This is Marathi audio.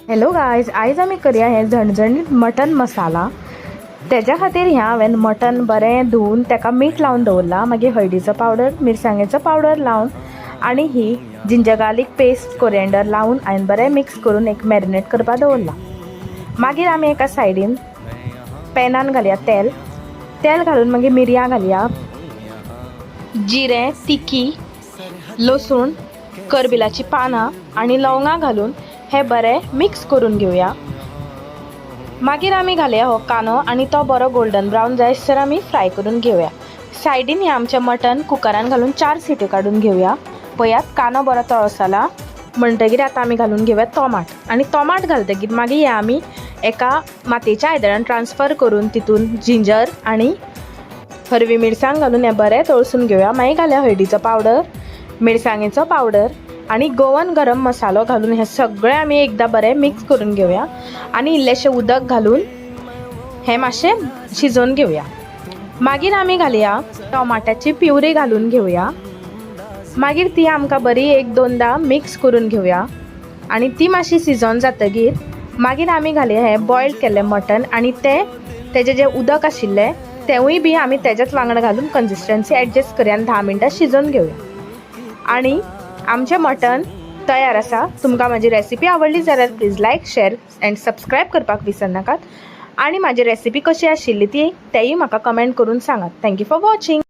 हॅलो गायज, आयज आमी करया हे झणझणीत मटन मसाला। त्याच्या खातीर हांवें मटन बरें धुवन ताका मीठ लावन दवरला, मागीर हळदीचो पावडर, मिरसांगेचो पावडर लावन आनी ही जिंजर गार्लीक पेस्ट कोरिएंडर लावन हांवें बरें मिक्स करून एक मॅरिनेट करपाक दवरला। मागीर आमी एका सायडीन पॅनान घालया तेल घालून मागीर मिरयां घालया, जिरें, तिखी, लसूण, करबिलाची पानां आनी लवंगां घालून हे बरें मिक्स करून घेवया। मागीर आमी घालया हो कांदो आनी तो बरो गोल्डन ब्रावन जायसर आमी फ्राय करून घेवया। सायडीन हे आमचें मटन कुकरान घालून 4 सिट्यो काडून घेवया। पळयात कांदो बरो तळसला म्हणटकीर आतां आमी घालून घेवया टोमाट आनी टोमाट घालतकीर मागीर हे आमी एका मातयेच्या आयदनान ट्रान्सफर करून तितून जिंजर आनी हरवी मिरसांग घालून हे बरें तळसून घेवया। मागीर घालया हळदीचो पावडर, मिरसांगेचो पावडर आनी गोवन गरम मसालो घालून हे सगळें आमी एकदां बरें मिक्स करून घेवया आनी इल्लेशें उदक घालून हे मातशें शिजोवन घेवया। मागीर आमी घालया टोमाटाची प्युरी घालून घेवया। मागीर ती आमकां बरी 1-2दां मिक्स करून घेवया आनी ती मातशी शिजोवन जातकीर मागीर आमी घालया हे बॉयल केल्लें मटन आनी तेजें जें उदक आशिल्लें तेंवूय बी आमी तेज्याच वांगडा घालून कन्सिस्टन्सी एडजस्ट करया आनी 10 मिनटां शिजोवन घेवया। आनी आमचें मटन तयार आसा। तुमकां म्हाजी रेसिपी आवडली जाल्यार please like, share end subscribe करपाक विसरनाकात आनी म्हाजी रेसिपी कशी आशिल्ली तेंय म्हाका कमेंट करून सांगात। Thank you for watching.